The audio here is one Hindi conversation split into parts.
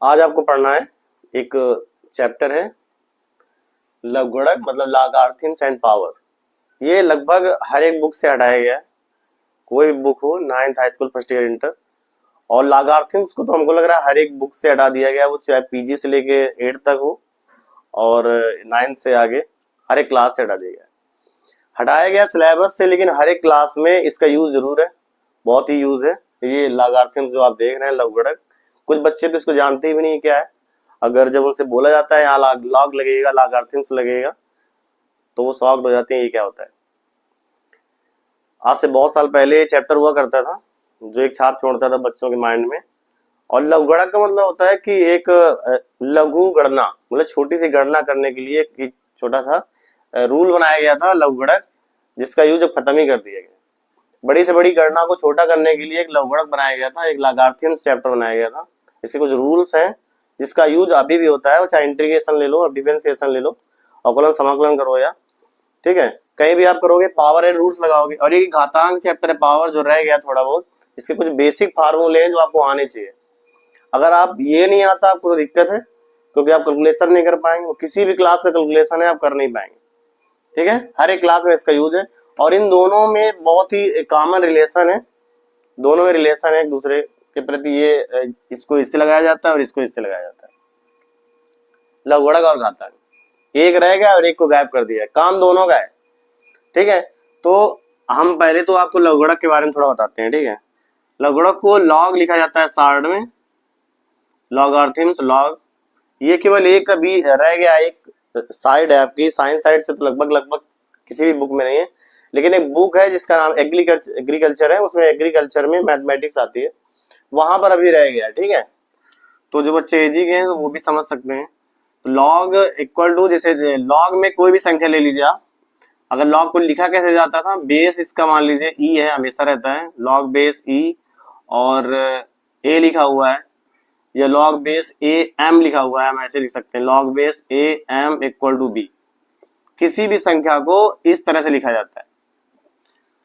आज आपको पढ़ना है एक चैप्टर है लघुगणक मतलब लॉगरिथम्स एंड पावर। ये लगभग हर एक बुक से हटाया गया है, कोई भी बुक हो, ninth high school first year inter. और लॉगरिथम्स को तो हमको लग रहा है हर एक बुक से हटा दिया गया, वो चाहे पीजी से लेके 8 तक हो और 9 से आगे हर एक क्लास से हटा दिया गया। हटाया गया सिलेबस से, लेकिन हर एक क्लास में इसका यूज जरूर है, बहुत ही यूज है। ये लॉगरिथम्स जो आप देख रहे हैं लघुगणक, कुछ बच्चे तो इसको जानते ही भी नहीं क्या है। अगर जब उनसे बोला जाता है यहाँ लॉग लगेगा, लॉगरिथम्स लगेगा, तो वो शॉक्ड हो जाते हैं ये क्या होता है। आज से बहुत साल पहले ये चैप्टर हुआ करता था जो एक छाप छोड़ता था बच्चों के माइंड में। और लघुगणक का मतलब होता है कि एक लघु गणना, मतलब छोटी सी गणना करने के लिए एक छोटा सा रूल बनाया गया था लघुगणक, जिसका यूज अब खत्म ही कर दिया गया। बड़ी से बड़ी गणना को छोटा करने के लिए एक लघुगणक बनाया गया था, एक लॉगरिथम्स चैप्टर बनाया गया था। इसके कुछ रूल्स हैं जिसका यूज अभी भी होता है, वो चाहे इंटीग्रेशन ले लो और डिफरेंशिएशन ले लो, अवकलन समाकलन करो या ठीक है कहीं भी आप करोगे पावर एंड रूल्स लगाओगे। और ये घातांक चैप्टर है पावर, जो रह गया थोड़ा बहुत, इसके कुछ बेसिक फार्मूले हैं जो आपको आने चाहिए। अगर आप ये नहीं आता आपको तो दिक्कत है, क्योंकि आप कैलकुलेशन नहीं कर पाएंगे, वो किसी भी क्लास का कैलकुलेशन है आप कर नहीं पाएंगे। ठीक है, हर एक क्लास में इसका यूज है। और इन दोनों में बहुत ही कॉमन रिलेशन है, दोनों में रिलेशन है एक दूसरे के प्रति। ये इसको इससे लगाया जाता है और इसको इससे लगाया जाता है, लघुगणक और घातांक। एक रह गया और एक को गायब कर दिया है, काम दोनों का है। ठीक है, तो हम पहले तो आपको लघुगणक के बारे में थोड़ा बताते हैं। ठीक है, लघुगणक को लॉग लिखा जाता है शॉर्ट में, लॉगरिथम्स लॉग। ये केवल एक अभी रह गया, एक साइड है आपकी, साइंस साइड से तो लगभग किसी भी बुक में नहीं है, लेकिन एक बुक है जिसका नाम एग्रीकल्चर है, उसमें एग्रीकल्चर में मैथमेटिक्स आती है, वहां पर अभी रह गया। ठीक है, तो जो बच्चे एजी के हैं वो भी समझ सकते हैं। तो लॉग इक्वल टू, जैसे लॉग में कोई भी संख्या ले लीजिए आप, अगर लॉग को लिखा कैसे जाता था, बेस इसका मान लीजिए ई है, हमेशा रहता है लॉग बेस ई, और ए लिखा हुआ है, या लॉग बेस ए एम लिखा हुआ है, हम ऐसे लिख सकते हैं log base A M equal to B. किसी भी संख्या को इस तरह से लिखा जाता है।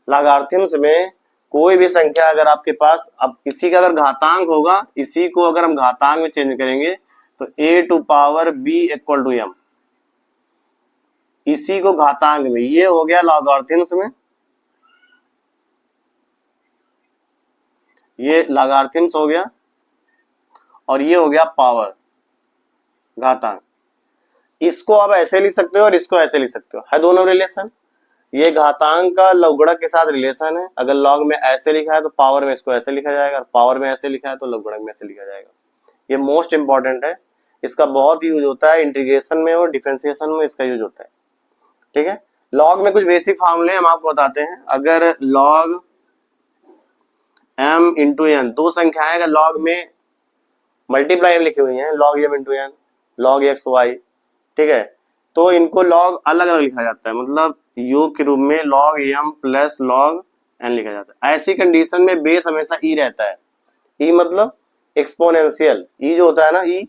लॉगरिथम्स में कोई भी संख्या अगर आपके पास, अब इसी का अगर घातांक होगा, इसी को अगर हम घातांक में चेंज करेंगे तो A to power B equal to M, इसी को घातांक में, ये हो गया लॉगरिथम्स में, ये लॉगरिथम्स हो गया, और ये हो गया पावर घातांक। इसको आप ऐसे लिख सकते हो और इसको ऐसे लिख सकते हो, है दोनों रिलेशन। ये घातांक का लघुगणक के साथ रिलेशन है, अगर लॉग में ऐसे लिखा है तो पावर में इसको ऐसे लिखा जाएगा, और पावर में ऐसे लिखा है तो लघुगणक में ऐसे लिखा जाएगा। ये मोस्ट इंपॉर्टेंट है, इसका बहुत यूज होता है इंटीग्रेशन में और डिफरेंशिएशन में इसका यूज होता है। ठीक है, लॉग में कुछ बेसिक फॉर्मूले हम आपको बताते हैं। अगर लॉग m इंटू एन, दो संख्याएं अगर लॉग में मल्टीप्लाई में लिखी हुई हैं, log m into N, log X Y, ठीक है, तो इनको लॉग अलग अलग लिखा जाता है, मतलब योग के रूप में log m plus log n लिखा जाता है। ऐसी कंडीशन में बेस हमेशा e रहता है। e मतलब एक्सपोनेंशियल, e जो होता है ना, e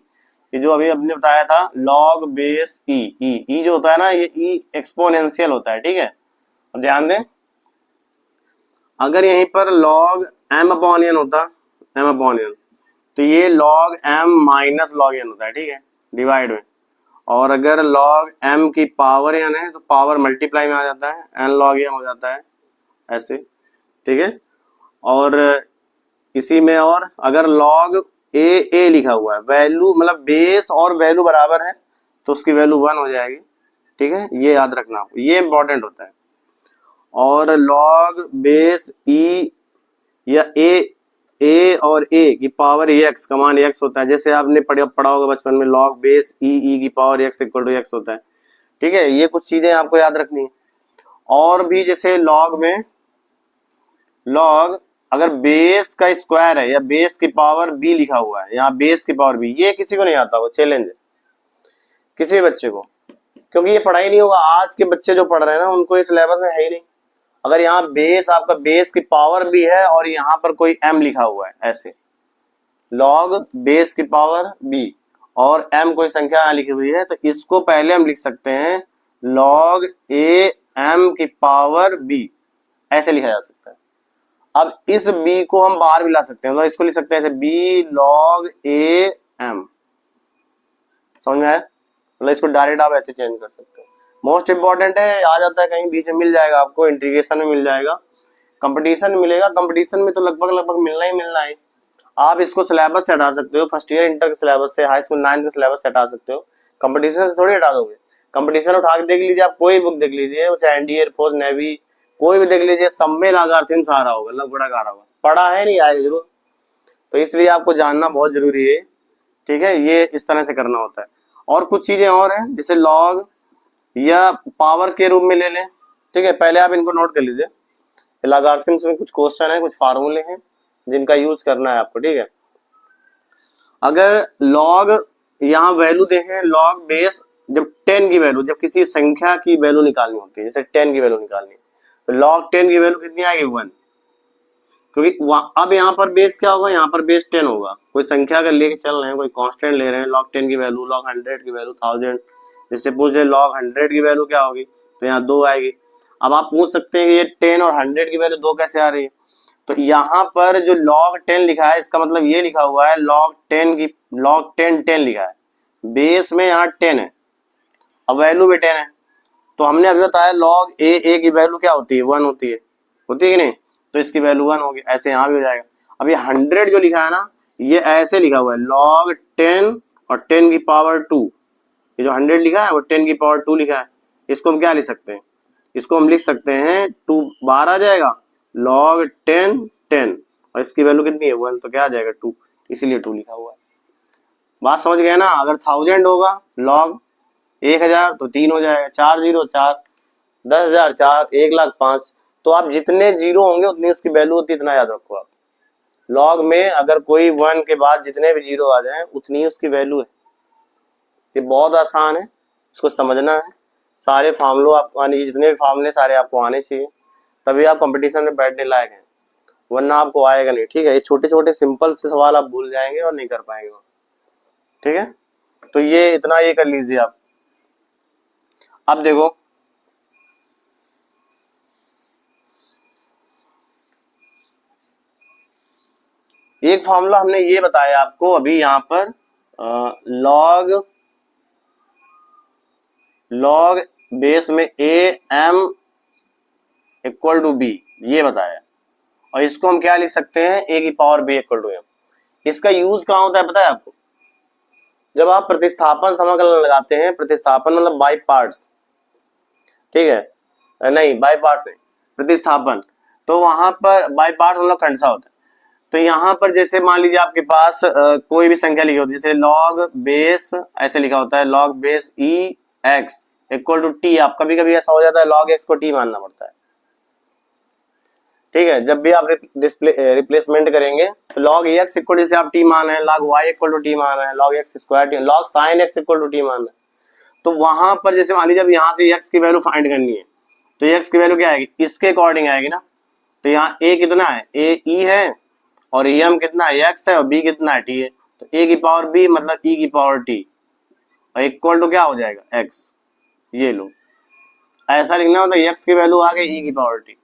ये जो अभी हमने बताया था लॉग बेस e जो होता है ना, ये e एक्सपोनेंशियल होता है। ठीक है, अब ध्यान दें, अगर यहीं पर लॉग m अपॉन n होता, m अपॉन n, तो ये log m minus log n होता है। ठीक है, डिवाइड में। और अगर लॉग m की पावर n है तो पावर मल्टीप्लाई में आ जाता है, n लॉग m हो जाता है ऐसे। ठीक है, और इसी में, और अगर लॉग a लिखा हुआ है, वैल्यू मतलब बेस और वैल्यू बराबर है तो उसकी वैल्यू 1 हो जाएगी। ठीक है, ये याद रखना, ये इंपॉर्टेंट होता है। और लॉग बेस e या a और a की पावर x का मान x होता है, जैसे आपने पढ़ा होगा बचपन में, लॉग बेस e की power x equal to x होता है। ठीक है, ये कुछ चीजें आपको याद रखनी है। और भी जैसे लॉग में, लॉग अगर बेस का स्क्वायर है या बेस की पावर b लिखा हुआ है, यहाँ बेस की पावर b, ये किसी को नहीं आता, वो चैलेंज है किसी बच्चे को, क्योंकि ये पढ़ा ही नहीं होगा। आज के बच्चे जो पढ़ रहे हैं ना, उनको इस सिलेबस में है ही नहीं। अगर यहाँ बेस, आपका बेस की पावर भी है और यहाँ पर कोई m लिखा हुआ है ऐसे, लॉग बेस की पावर b और m कोई संख्या यहाँ लिखी हुई है, तो इसको पहले हम लिख सकते हैं लॉग a m की पावर b, ऐसे लिखा जा सकता है। अब इस b को हम बाहर भी ला सकते हैं, तो इसको लिख सकते हैं ऐसे b लॉग a m, समझ में आया? मतलब इसको डायरेक्ट आप ऐसे चेंज कर सकते हो। मोस्ट इंपॉर्टेंट है, आ जाता है कहीं बीच में, मिल जाएगा आपको, इंटीग्रेशन में मिल जाएगा, कंपटीशन में मिलेगा। कंपटीशन में तो लगभग मिलना ही मिलना है। आप इसको सिलेबस से हटा सकते हो, फर्स्ट ईयर इंटर के सिलेबस से, हाई स्कूल 9th के सिलेबस से हटा सकते हो, कंपटीशन से थोड़ी हटा दोगे। कंपटीशन उठा के देख लीजिए, आप कोई बुक देख लीजिए, चाहे एनडीए, एयरफोर्स, नेवी, कोई भी देख लीजिए, सब में लागार्थियंस आ रहा होगा, लगभग आ रहा होगा, पढ़ा है नहीं आएगा जरूर। तो इसलिए आपको जानना बहुत जरूरी है, ठीक है। ये इस तरह से करना होता है। और कुछ चीजें और हैं, जैसे लॉग या पावर के रूप में ले लें, ठीक है। पहले आप इनको नोट कर लीजिए। लॉगारिथम्स में कुछ क्वेश्चन है, कुछ फार्मूले हैं जिनका यूज करना है आपको, ठीक है। अगर लॉग यहाँ वैल्यू देखें, लॉग बेस, जब 10 की वैल्यू, जब किसी संख्या की वैल्यू निकालनी होती है, जैसे 10 की वैल्यू निकालनी है, तो लॉग 10 की वैल्यू कितनी आएगी? 1। क्योंकि अब यहाँ पर बेस क्या होगा? यहाँ पर बेस 10 होगा। कोई संख्या अगर लेके चल रहे हैं, कोई कांस्टेंट ले रहे हैं, log 10 की वैल्यू, log 100 की वैल्यू, 1000, जैसे पूछे log 100 की वैल्यू क्या होगी, तो यहाँ 2 आएगी। अब आप पूछ सकते हैं कि ये 10 और 100 की वैल्यू 2 कैसे आ रही है? तो यहाँ पर जो log 10 लिखा है, इसका मतलब ये लिखा हुआ है log 10 लिखा है, बेस में यहाँ 10 है, अब वैल्यू भी 10 है। तो हमने अभी बताया log a की वैल्यू क्या होती है? 1 होती है कि नहीं? तो इसकी वैल्यू 1 होगी, ऐसे यहाँ भी हो जाएगा। अब ये 100 जो लिखा है ना, ये ऐसे लिखा हुआ है log 10 और 10 की पावर 2। ये जो 100 लिखा है वो 10 की पावर 2 लिखा है। इसको हम क्या लिख सकते हैं? इसको हम लिख सकते हैं 2 बार आ जाएगा, log 10 और इसकी वैल्यू कितनी है? 1, तो क्या आ जाएगा? 2, इसीलिए 2 लिखा हुआ है। बात समझ गए ना? अगर 1000 होगा log 1000 तो 3 हो जाएगा, 4 0 4, 10,000 4, 1,00,000 5। तो आप जितने जीरो होंगे उतनी उसकी वैल्यू होती है, इतना याद रखो आप। लॉग में अगर कोई 1 के बाद जितने भी जीरो आ जाए उतनी उसकी वैल्यू है। ये बहुत आसान है, इसको समझना है। सारे फार्मूले आपको आने चाहिए, जितने भी फार्मूले सारे आपको आने चाहिए, तभी आप कंपटीशन में बैठने लायक हैं, वरना आपको आएगा नहीं, ठीक है। ये छोटे छोटे सिंपल से सवाल आप भूल जाएंगे और नहीं कर पाएंगे, ठीक है। तो ये इतना ये कर लीजिए आप। अब देखो, एक फॉर्मूला हमने ये बताया आपको अभी यहाँ पर, लॉग बेस में am इक्वल टू बी, ये बताया। और इसको हम क्या लिख सकते हैं? a की power b equal to m। इसका यूज कहाँ होता है पता है आपको? जब आप प्रतिस्थापन समाकलन लगाते हैं, प्रतिस्थापन मतलब बाय पार्ट्स, ठीक है, नहीं बाय पार्ट्स नहीं, प्रतिस्थापन, तो वहां पर बाय पार्ट्स मतलब खंडसा होता है। तो यहाँ पर जैसे मान लीजिए आपके पास कोई भी संख्या लिखी होती है, जैसे log बेस ऐसे लिखा होता है, log base e x equal to T. आप कभी कभी ऐसा हो जाता है log x को t मानना पड़ता है, ठीक है। जब भी आप रिप्लेसमेंट करेंगे तो log x इक्वल जैसे आप t मान रहे हैं, log y equal to T मान रहे हैं, log x square t, log sin x equal to T मान रहे हैं। तो वहां पर जैसे मान लीजिए अब यहाँ से x की वैल्यू फाइंड करनी है, तो x की वैल्यू क्या आएगी? इसके अकॉर्डिंग आएगी ना। तो यहाँ a कितना है? a e है, और em कितना है? x है, और b कितना है? t है। तो a की पावर b मतलब e की पावर t, और इक्वल टू क्या हो जाएगा? x। ये लो, ऐसा लिखना होता है, x की वैल्यू आ गई e की पावर t।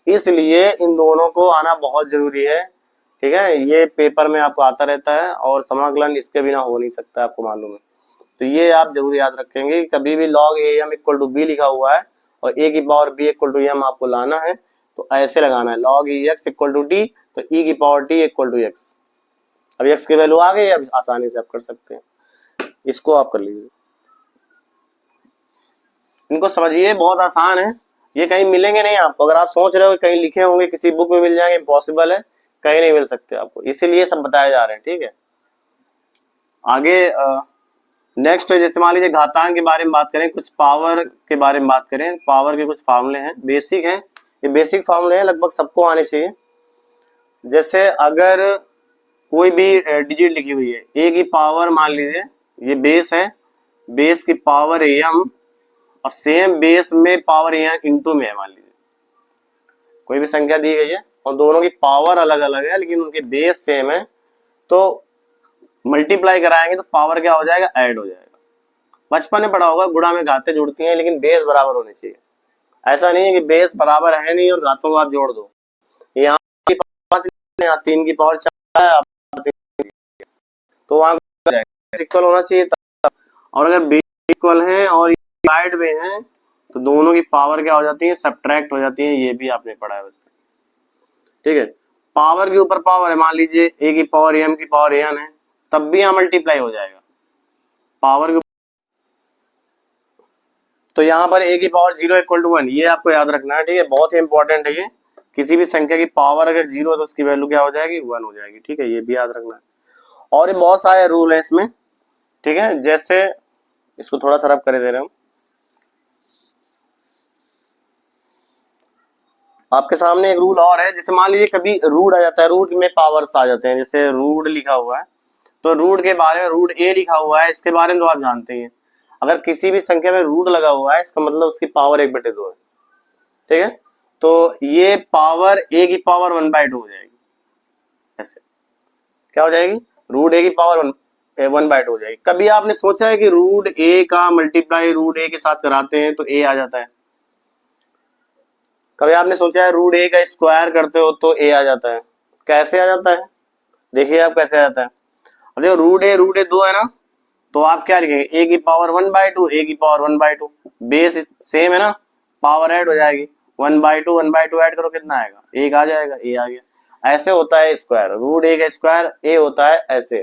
इसलिए इन दोनों को आना बहुत जरूरी है, ठीक है। ये पेपर में आपको आता रहता है, और समाकलन इसके बिना हो नहीं सकता, आपको मालूम है। तो ये आप जरूर याद रखेंगे, कभी भी log am equal to B लिखा हुआ है और a की power b equal to m आपको लाना है, तो ऐसे लगाना है, log ex equal to t, तो e की power t equal to x। अब x की वैल्यू आ गई, अब आसानी से आप कर सकते हैं, इसको आप कर लीजिए। इनको समझिए, बहुत आसान है, ये कहीं मिलेंगे नहीं आपको। अगर आप सोच रहे हो कहीं लिखे होंगे, किसी बुक में मिल जाएंगे, इम्पॉसिबल है, कहीं नहीं मिल सकते आपको, इसीलिए सब बताए जा रहे हैं, ठीक है। आगे नेक्स्ट जैसे मान लीजिए घातांक के बारे में बात करें, कुछ पावर के बारे में बात करें। पावर के कुछ फार्मूले हैं, बेसिक हैं, ये बेसिक फार्मूले हैं, लगभग सबको आने चाहिए। जैसे अगर कोई भी डिजिट लिखी हुई है, a की पावर मान लीजिए ये बेस है, बेस की पावर am, और सेम बेस में पावर इंटू में है, मान लीजिए कोई भी संख्या दी गई है और दोनों की पावर अलग अलग है लेकिन उनके बेस सेम है, तो मल्टीप्लाई कराएंगे तो पावर क्या हो जाएगा? ऐड हो जाएगा। बचपन में पढ़ा होगा, गुणा में घातें जुड़ती हैं, लेकिन बेस बराबर होने चाहिए। ऐसा नहीं है कि बेस बराबर है नहीं और घातों को आप जोड़ दो। यहाँ की पावर 5, यहाँ 3 की पावर 4 है, तो वहां इक्वल होना चाहिए। और अगर बेस इक्वल है और डिवाइड में है तो दोनों की पावर क्या हो जाती है, सब्ट्रैक्ट हो जाती है। ये भी आपने पढ़ा है उसमें, ठीक है। पावर के ऊपर पावर है, मान लीजिए a की पावर m की पावर n है, तब भी यहाँ मल्टीप्लाई हो जाएगा पावर के। तो यहाँ पर a की पावर 0 इक्वल टू 1, ये आपको याद रखना है, ठीक है, बहुत ही इंपॉर्टेंट है ये। किसी भी संख्या की पावर अगर 0 है तो उसकी वैल्यू क्या हो जाएगी, 1 हो जाएगी, ठीक है, ये भी याद रखना है। और ये बहुत सारे रूल है इसमें, ठीक है, जैसे इसको थोड़ा सा रब कर दे रहे हम, आपके सामने एक रूल और है। जैसे मान लीजिए कभी रूट आ जाता है, रूट में पावर्स आ जाते हैं, जैसे रूट लिखा हुआ है तो रूट के बारे में, रूट ए लिखा हुआ है इसके बारे में तो आप जानते ही हैं। अगर किसी भी संख्या में रूट लगा हुआ है इसका मतलब उसकी पावर 1/2 है, ठीक है। तो ये पावर a की पावर 1/2 हो जाएगी, ऐसे क्या हो जाएगी, रूट a की पावर 1/2 हो जाएगी। कभी आपने सोचा है कि रूट a का मल्टीप्लाई रूट a के साथ कराते हैं तो a आ जाता है? कभी आपने सोचा है रूट a का स्क्वायर करते हो तो a आ जाता है? कैसे आ जाता है, देखिए आप कैसे आ जाता है। अब देखो रूट ए 2 है ना, तो आप क्या लिखेंगे, a की पावर 1/2, a की पावर 1/2, बेस सेम है ना, पावर ऐड हो जाएगी, 1/2 ऐड करो कितना आएगा, एक आ जाएगा, a आ गया। ऐसे होता है स्क्वायर, रूट a का स्क्वायर a होता है ऐसे,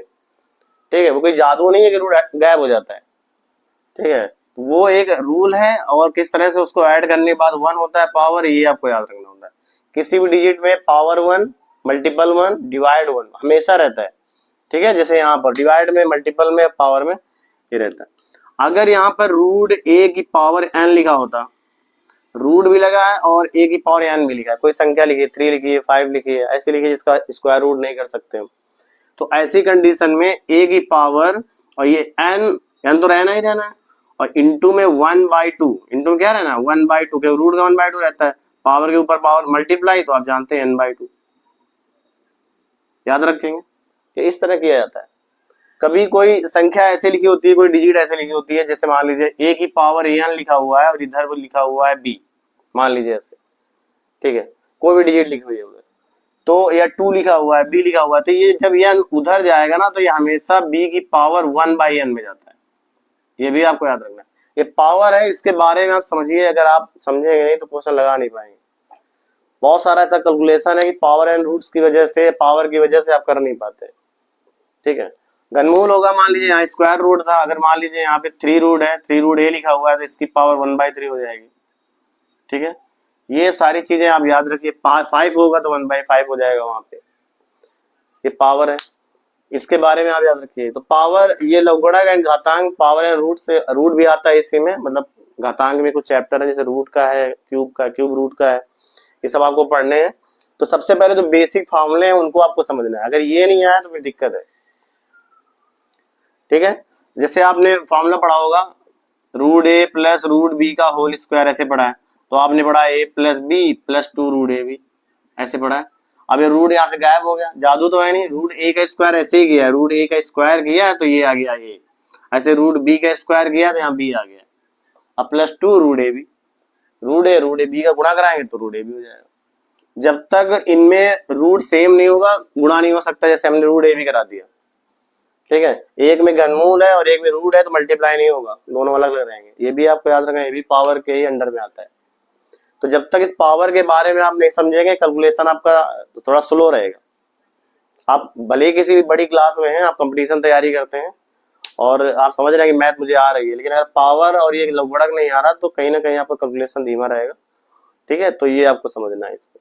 ठीक है। वो कोई जादू नहीं है कि रूट गायब हो जाता है, ठीक है, वो एक रूल है। और किस तरह से उसको ऐड करने के बाद 1 होता है पावर, ये आपको याद रखना होता है। किसी भी डिजिट में पावर 1, मल्टीपल 1, डिवाइड 1 हमेशा रहता है, ठीक है। जैसे यहाँ पर डिवाइड में, मल्टीपल में, पावर में ये रहता है। अगर यहाँ पर रूट a की पावर n लिखा होता, रूट भी लगा है और a की पावर n भी लिखा है, कोई संख्या लिखी है, 3 लिखी है, 5 लिखी है, ऐसी लिखी है जिसका स्क्वायर रूट नहीं कर सकते हम, तो ऐसी कंडीशन में a की पावर और ये n तो रहना ही रहना है, और इंटू में 1/2, इंटू क्या रहना है 1/2, क्योंकि रूट का 1/2 रहता है, पावर के ऊपर पावर मल्टीप्लाई, तो आप जानते हैं n/2, याद रखेंगे कि इस तरह किया जाता है। कभी कोई संख्या ऐसे लिखी होती है, कोई डिजिट ऐसे लिखी होती है, जैसे मान लीजिए a की पावर an लिखा हुआ है और इधर भी लिखा हुआ है b, मान लीजिए ऐसे, ठीक है, कोई भी डिजिट लिखी हुई है उधर, तो या 2 लिखा हुआ है, b लिखा हुआ है, तो ये जब n उधर जाएगा ना तो ये हमेशा b की पावर 1/n में जाता है, ये भी आपको याद रखना है। ये पावर है, इसके बारे में आप समझिए, अगर आप समझेंगे नहीं तो क्वेश्चन लगा नहीं पाएंगे। बहुत सारा ऐसा कैलकुलेशन है कि पावर एंड रूट्स की वजह से, पावर की वजह से आप कर नहीं पाते, ठीक है। घनमूल होगा, मान लीजिए यहाँ स्क्वायर रूट था, अगर मान लीजिए यहाँ पे 3 रूट है, 3 रूट a लिखा हुआ है तो इसकी पावर 1/3 हो जाएगी, ठीक है। ये सारी चीजें आप याद रखिए। 5 होगा तो 1/5 हो जाएगा वहां पे, ये पावर है, इसके बारे में आप याद रखिए। तो पावर, ये लघुगणक एंड घातांक, पावर एंड रूट से, रूट भी आता है इसी में, मतलब घातांक में कुछ चैप्टर है, जैसे रूट का है, क्यूब रूट का है, ये सब आपको पढ़ने हैं। तो सबसे पहले जो बेसिक फॉर्मूले हैं उनको आपको समझना है, अगर ये नहीं आया तो फिर दिक्कत है, ठीक है। जैसे आपने फॉर्मूला पढ़ा होगा, root a plus root b का होल स्क्वायर, ऐसे पढ़ा है, तो आपने पढ़ा a plus B plus 2 root A B, ऐसे पढ़ा है। अब ये रूट यहाँ से गायब हो गया, जादू तो है नहीं, रूट a का स्क्वायर ऐसे ही किया है, रूट a का स्क्वायर किया है तो ये आ गया a, ऐसे रूट b का स्क्वायर किया तो यहाँ b आ गया, अब plus 2 root A B, root A B का गुणा कराएंगे तो रूट ए बी हो जाएगा। जब तक इनमें रूट सेम नहीं होगा गुणा नहीं हो सकता, जैसे हमने रूट ए बी करा दिया, ठीक है। एक में घनमूल है और एक में रूट है तो मल्टीप्लाई नहीं होगा, दोनों अलग अलग रहेंगे, ये भी आपको याद रखना है, ये भी पावर के ही अंडर में आता है। तो जब तक इस पावर के बारे में आप नहीं समझेंगे, कैलकुलेशन आपका थोड़ा स्लो रहेगा। आप भले ही किसी भी बड़ी क्लास में हैं, आप कंपटीशन तैयारी करते हैं और आप समझ रहे हैं कि मैथ मुझे आ रही है, लेकिन अगर पावर और ये लघुगणक नहीं आ रहा तो कहीं ना कहीं आपका कैलकुलेशन धीमा रहेगा, ठीक है। तो ये आपको समझना है इसको।